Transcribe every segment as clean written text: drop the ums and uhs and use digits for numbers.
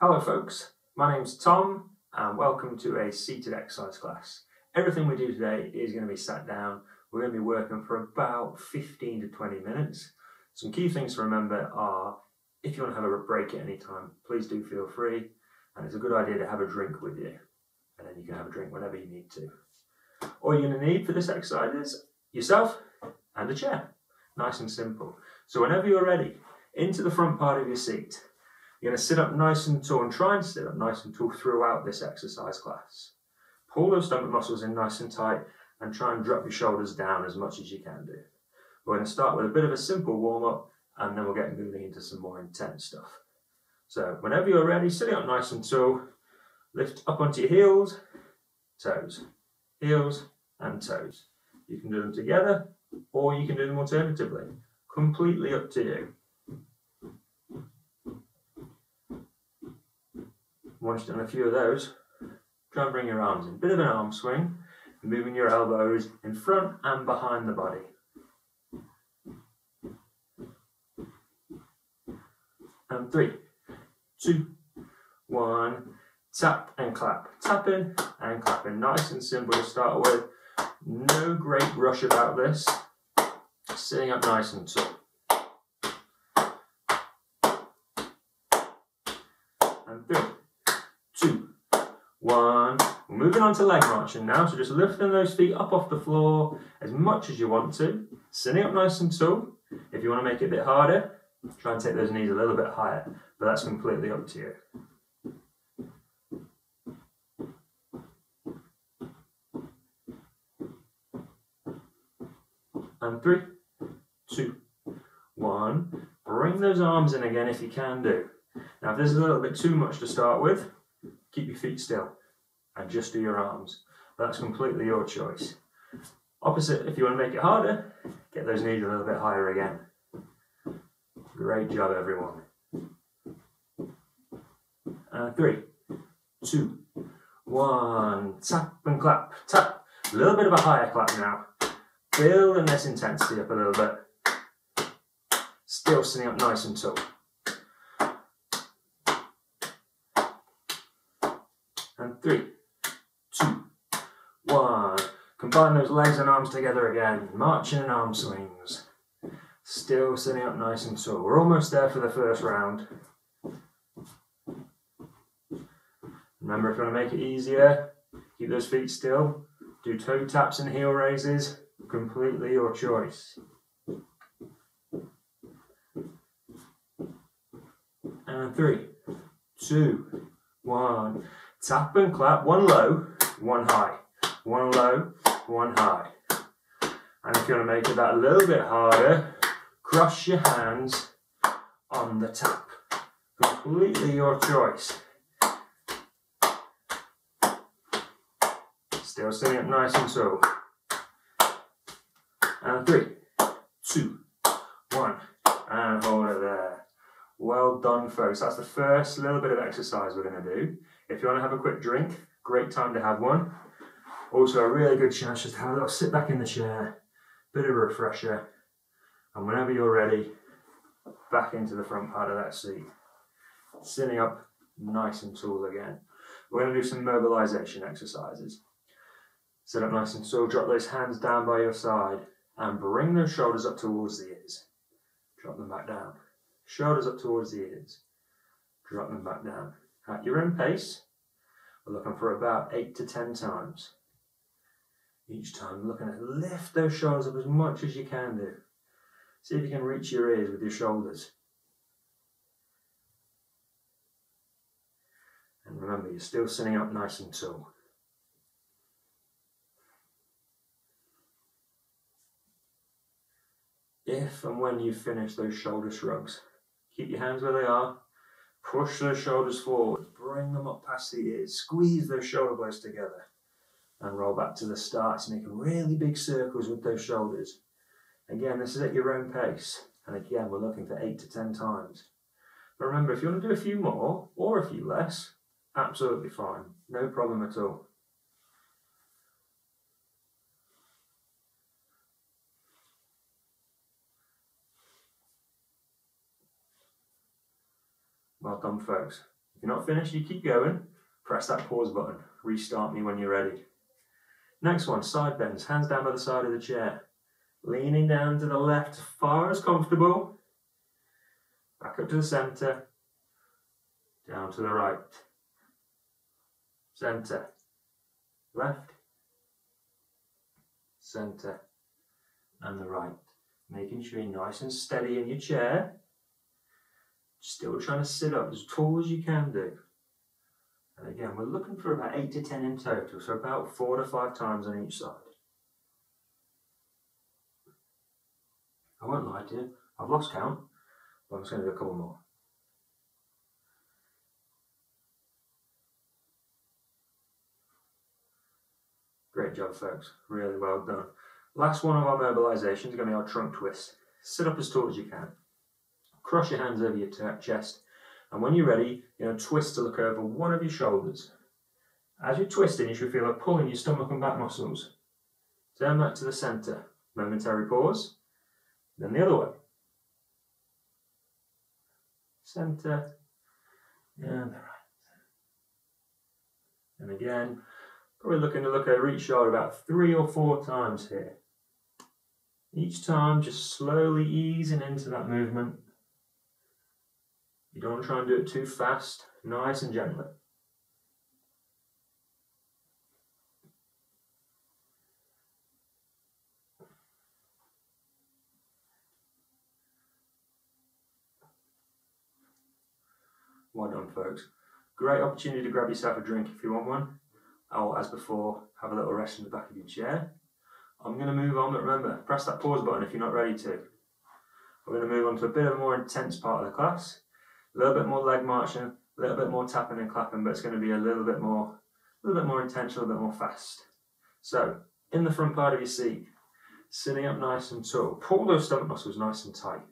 Hello folks, my name's Tom and welcome to a seated exercise class. Everything we do today is going to be sat down. We're going to be working for about 15 to 20 minutes. Some key things to remember are, if you want to have a break at any time, please do feel free, and it's a good idea to have a drink with you, and then you can have a drink whenever you need to. All you're going to need for this exercise is yourself and a chair. Nice and simple. So whenever you're ready, into the front part of your seat. You're going to sit up nice and tall and try and sit up nice and tall throughout this exercise class. Pull those stomach muscles in nice and tight and try and drop your shoulders down as much as you can do. We're going to start with a bit of a simple warm-up and then we'll get moving into some more intense stuff. So whenever you're ready, sitting up nice and tall, lift up onto your heels and toes. You can do them together or you can do them alternatively. Completely up to you. Once you've done a few of those, try and bring your arms in. Bit of an arm swing, moving your elbows in front and behind the body. And 3, 2, 1, tap and clap. Tapping and clapping. Nice and simple to start with. No great rush about this. Sitting up nice and tall. And 3, 2, 1. We're moving on to leg marching now, so just lifting those feet up off the floor as much as you want to. Sitting up nice and tall. If you want to make it a bit harder, try and take those knees a little bit higher, but that's completely up to you. And 3, 2, 1. Bring those arms in again if you can do. Now if this is a little bit too much to start with, keep your feet still and just do your arms. That's completely your choice. Opposite, if you want to make it harder, get those knees a little bit higher again. Great job, everyone. 3, 2, 1. Tap and clap. Tap. A little bit of a higher clap now. Building this intensity up a little bit. Still sitting up nice and tall. And 3, 2, 1. Combine those legs and arms together again. Marching and arm swings. Still sitting up nice and tall. We're almost there for the first round. Remember, if you want to make it easier, keep those feet still. Do toe taps and heel raises. Completely your choice. And 3, 2, 1. Tap and clap. One low, one high. One low, one high. And if you want to make it that a little bit harder, cross your hands on the tap. Completely your choice. Still sitting up nice and tall. And 3, 2, 1. And hold it there. Well done, folks. That's the first little bit of exercise we're going to do. If you want to have a quick drink, great time to have one. Also a really good chance just to have a little sit back in the chair, bit of a refresher, and whenever you're ready, back into the front part of that seat. Sitting up nice and tall again. We're going to do some mobilization exercises. Sit up nice and tall, drop those hands down by your side, and bring those shoulders up towards the ears. Drop them back down. Shoulders up towards the ears. Drop them back down. At your own pace, we're looking for about 8 to 10 times. Each time, looking to lift those shoulders up as much as you can do. See if you can reach your ears with your shoulders. And remember, you're still sitting up nice and tall. If and when you finish those shoulder shrugs, keep your hands where they are. Push those shoulders forward, bring them up past the ears, squeeze those shoulder blades together and roll back to the start. So making really big circles with those shoulders. Again, this is at your own pace. And again, we're looking for 8 to 10 times. But remember, if you want to do a few more or a few less, absolutely fine. No problem at all. Well done, folks. If you're not finished, you keep going. Press that pause button. Restart me when you're ready. Next one, side bends. Hands down by the side of the chair. Leaning down to the left as far as comfortable. Back up to the centre. Down to the right. Centre. Left. Centre. And the right. Making sure you're nice and steady in your chair. Still trying to sit up as tall as you can do. And again, we're looking for about 8 to 10 in total, so about 4 to 5 times on each side. I won't lie to you, I've lost count, but I'm just going to do a couple more. Great job, folks. Really well done. Last one of our mobilisations is going to be our trunk twist. Sit up as tall as you can. Cross your hands over your chest. And when you're ready, you're going to twist to look over one of your shoulders. As you're twisting, you should feel a pull in your stomach and back muscles. Turn that to the centre. Momentary pause. Then the other way. Centre. And the right. And again, probably looking to look over each shoulder about 3 or 4 times here. Each time, just slowly easing into that movement. You don't want to try and do it too fast, nice and gently. Well done, folks. Great opportunity to grab yourself a drink if you want one. Or, as before, have a little rest in the back of your chair. I'm going to move on, but remember, press that pause button if you're not ready to. We're going to move on to a bit of a more intense part of the class. A little bit more leg marching, a little bit more tapping and clapping, but it's going to be a little bit more intense, a little bit more fast. So, in the front part of your seat, sitting up nice and tall, pull those stomach muscles nice and tight.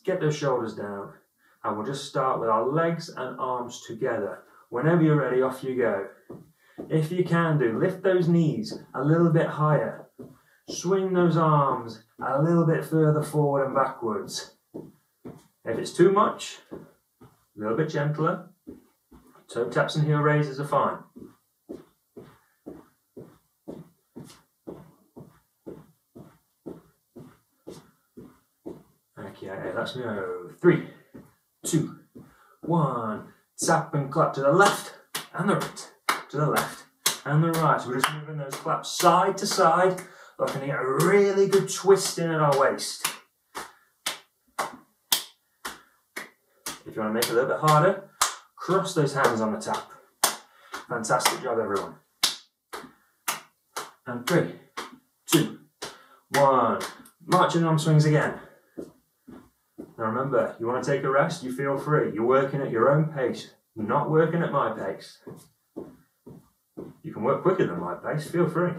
Get those shoulders down, and we'll just start with our legs and arms together. Whenever you're ready, off you go. If you can lift those knees a little bit higher. Swing those arms a little bit further forward and backwards. If it's too much, a little bit gentler. Toe taps and heel raises are fine. Okay, let's go. 3, 2, 1. Tap and clap to the left and the right. To the left and the right. So we're just moving those claps side to side, looking to get a really good twist in at our waist. If you want to make it a little bit harder, cross those hands on the tap. Fantastic job, everyone. And 3, 2, 1. Marching arm swings again. Now remember, you want to take a rest, you feel free. You're working at your own pace. You're not working at my pace. You can work quicker than my pace, feel free.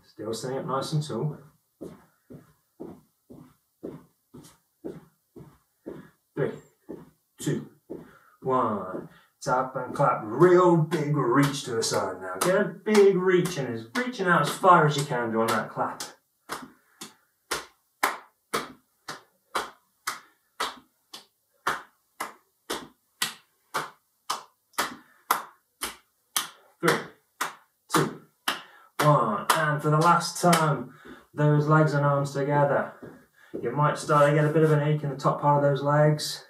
Still sitting up nice and tall. 3, 2, 1. Tap and clap. Real big reach to the side now. Get a big reach and reaching out as far as you can do on that clap. 3, 2, 1. And for the last time, those legs and arms together. You might start to get a bit of an ache in the top part of those legs.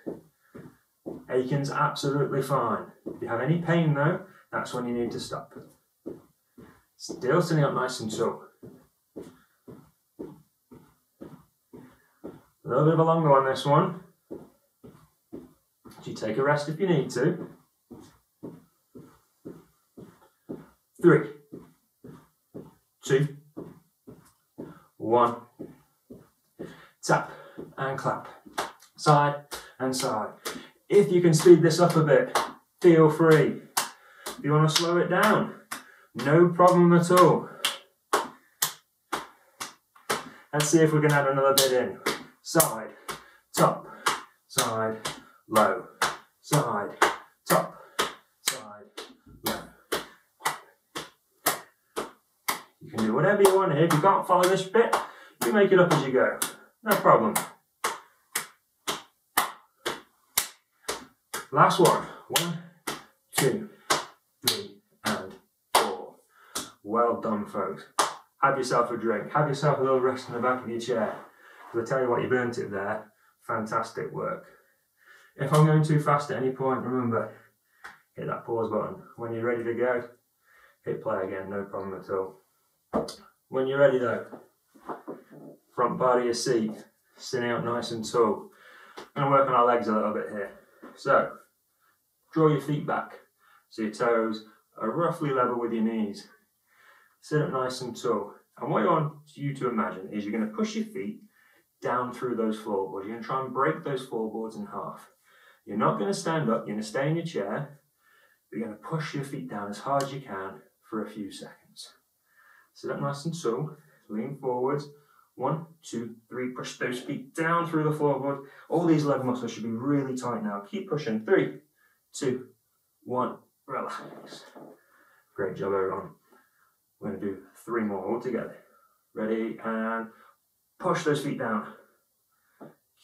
Aching's absolutely fine. If you have any pain though, that's when you need to stop. Still sitting up nice and tall. A little bit of a longer one, this one. You take a rest if you need to. 3, 2, 1. Tap and clap. Side and side. If you can speed this up a bit, feel free. If you want to slow it down, no problem at all. Let's see if we can add another bit in. Side, top, side, low, side, top, side, low. You can do whatever you want here. If you can't follow this bit, you make it up as you go. No problem. Last one. 1, 2, 3, and 4. Well done, folks. Have yourself a drink. Have yourself a little rest in the back of your chair. Because I tell you what, you burnt it there. Fantastic work. If I'm going too fast at any point, remember, hit that pause button. When you're ready to go, hit play again, no problem at all. When you're ready though, front part of your seat, sitting up nice and tall. I'm going to work on our legs a little bit here. So, draw your feet back so your toes are roughly level with your knees. Sit up nice and tall. And what I want you to imagine is you're going to push your feet down through those floorboards. You're going to try and break those floorboards in half. You're not going to stand up, you're going to stay in your chair. You're going to push your feet down as hard as you can for a few seconds. Sit up nice and tall, lean forwards. 1, 2, 3, push those feet down through the floorboard. All these leg muscles should be really tight now. Keep pushing. 3, 2, 1, relax. Great job, everyone. We're going to do 3 more all together. Ready, and push those feet down.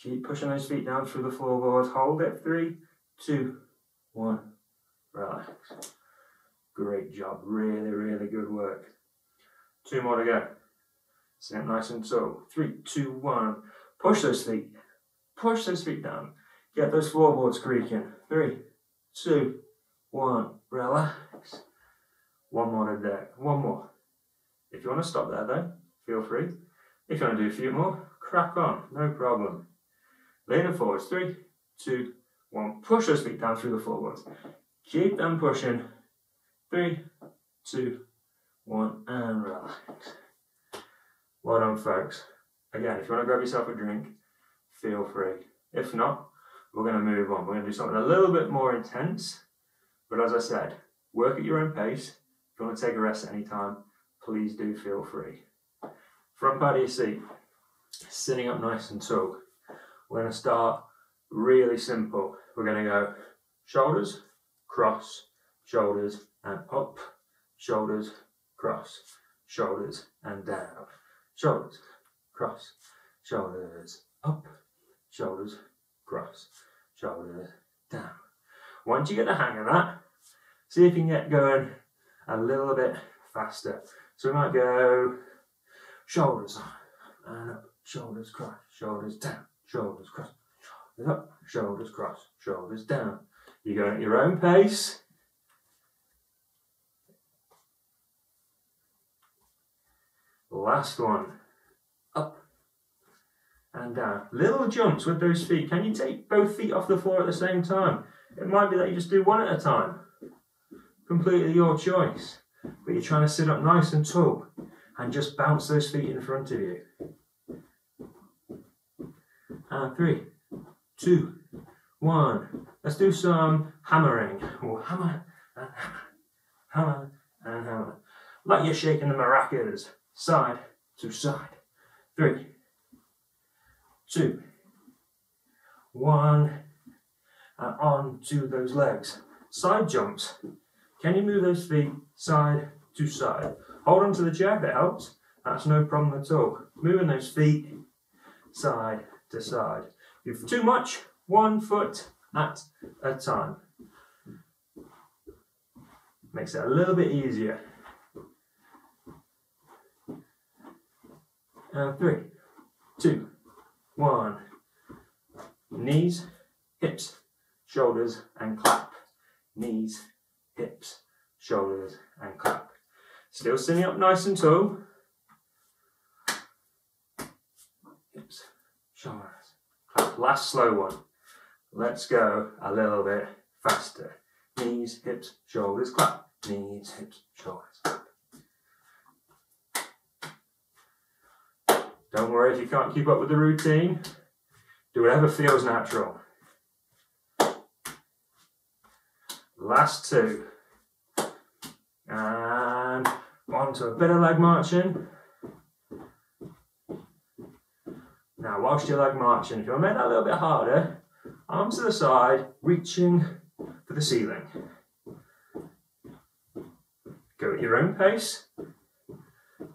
Keep pushing those feet down through the floorboards. Hold it. 3, 2, 1, relax. Great job. Really, really good work. 2 more to go. Sit nice and tall. 3, 2, 1. Push those feet. Push those feet down. Get those floorboards creaking. 3, 2, 1. Relax. 1 more to do. 1 more. If you want to stop there though, feel free. If you want to do a few more, crack on. No problem. Leaning forwards. 3, 2, 1. Push those feet down through the floorboards. Keep them pushing. 3, 2, 1. And relax. Well done, folks. Again, if you want to grab yourself a drink, feel free. If not, we're going to move on. We're going to do something a little bit more intense. But as I said, work at your own pace. If you want to take a rest at any time, please do feel free. Front part of your seat, sitting up nice and tall. We're going to start really simple. We're going to go shoulders, cross, shoulders, and up. Shoulders, cross, shoulders, and down. Shoulders, cross, shoulders, up, shoulders, cross, shoulders, down. Once you get the hang of that, see if you can get going a little bit faster. So we might go shoulders and up, shoulders, cross, shoulders, down, shoulders, cross, shoulders, up, shoulders, cross, shoulders, down. You go at your own pace. Last one, up and down. Little jumps with those feet. Can you take both feet off the floor at the same time? It might be that you just do one at a time. Completely your choice. But you're trying to sit up nice and tall and just bounce those feet in front of you. And 3, 2, 1. Let's do some hammering. Or hammer and hammer, hammer and hammer. Like you're shaking the maracas. Side to side. 3, 2, 1. And on to those legs. Side jumps. Can you move those feet side to side? Hold on to the chair if it helps. That's no problem at all. Moving those feet side to side. If you're too much, 1 foot at a time. Makes it a little bit easier. And 3, 2, 1. Knees, hips, shoulders, and clap. Knees, hips, shoulders, and clap. Still sitting up nice and tall. Hips, shoulders, clap. Last slow one. Let's go a little bit faster. Knees, hips, shoulders, clap. Knees, hips, shoulders, clap. Don't worry if you can't keep up with the routine. Do whatever feels natural. Last 2. And on to a bit of leg marching. Now, whilst you're leg marching, if you want to make that a little bit harder, arms to the side, reaching for the ceiling. Go at your own pace.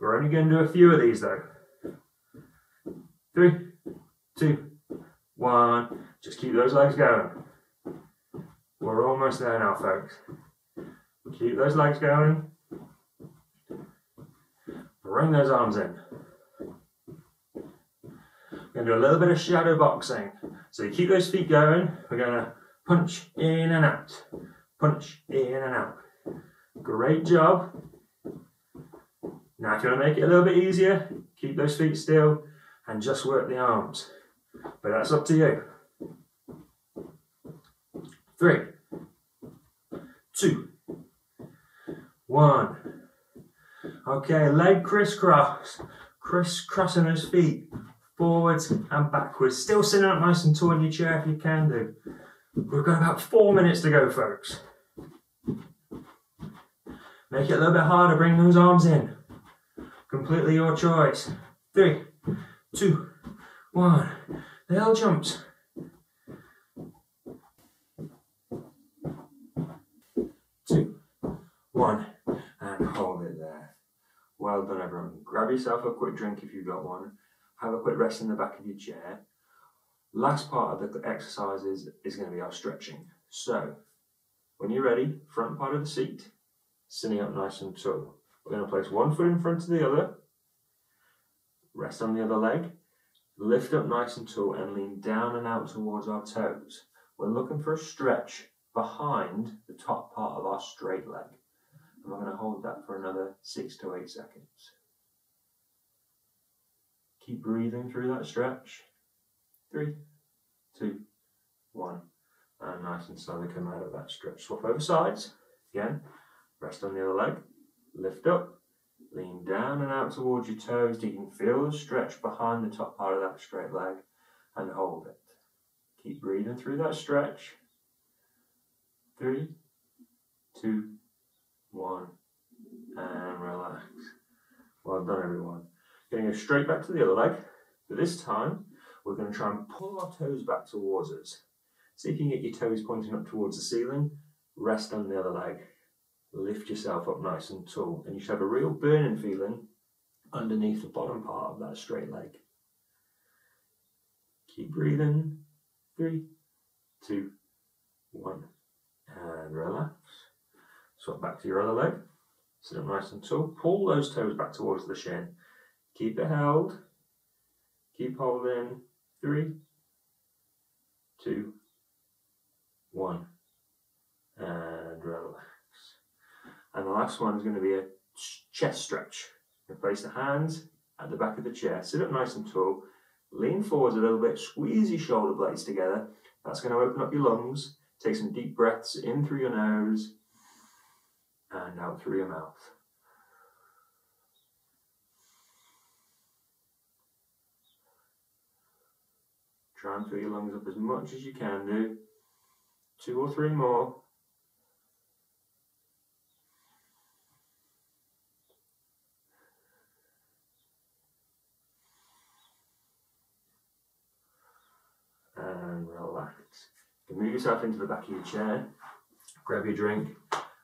We're only going to do a few of these though. 3, 2, 1. Just keep those legs going. We're almost there now, folks. Keep those legs going. Bring those arms in. We're going to do a little bit of shadow boxing. So you keep those feet going. We're going to punch in and out. Punch in and out. Great job. Now if you want to make it a little bit easier, keep those feet still and just work the arms. But that's up to you. 3, 2, 1. Okay, leg crisscross. Crisscrossing those feet. Forwards and backwards. Still sitting up nice and tall in your chair if you can do. We've got about 4 minutes to go, folks. Make it a little bit harder. Bring those arms in. Completely your choice. 3, 2, 1. Little jumps. 2, 1. And hold it there. Well done, everyone. Grab yourself a quick drink if you've got one. Have a quick rest in the back of your chair. Last part of the exercises is going to be our stretching. So, when you're ready, front part of the seat, sitting up nice and tall. We're going to place one foot in front of the other, rest on the other leg, lift up nice and tall and lean down and out towards our toes. We're looking for a stretch behind the top part of our straight leg. And we're going to hold that for another 6 to 8 seconds. Keep breathing through that stretch. 3, 2, 1. And nice and slowly come out of that stretch. Swap over sides. Again, rest on the other leg. Lift up. Lean down and out towards your toes. You can feel the stretch behind the top part of that straight leg. And hold it. Keep breathing through that stretch. 3, 2, 1. And relax. Well done, everyone. Going to go straight back to the other leg. But this time, we're going to try and pull our toes back towards us. See if you can get your toes pointing up towards the ceiling. Rest on the other leg. Lift yourself up nice and tall. And you should have a real burning feeling underneath the bottom part of that straight leg. Keep breathing. 3, 2, 1. And relax. Swap back to your other leg. Sit up nice and tall. Pull those toes back towards the shin. Keep it held. Keep holding. 3, 2, 1. And relax. And the last one is going to be a chest stretch. You place the hands at the back of the chair. Sit up nice and tall. Lean forwards a little bit. Squeeze your shoulder blades together. That's going to open up your lungs. Take some deep breaths in through your nose and out through your mouth. Try and fill your lungs up as much as you can do. 2 or 3 more. And relax. You can move yourself into the back of your chair, grab your drink,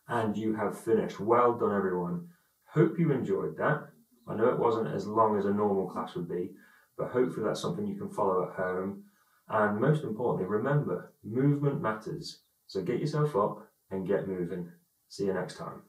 and you have finished. Well done, everyone. Hope you enjoyed that. I know it wasn't as long as a normal class would be, but hopefully that's something you can follow at home. And most importantly, remember, movement matters. So get yourself up and get moving. See you next time.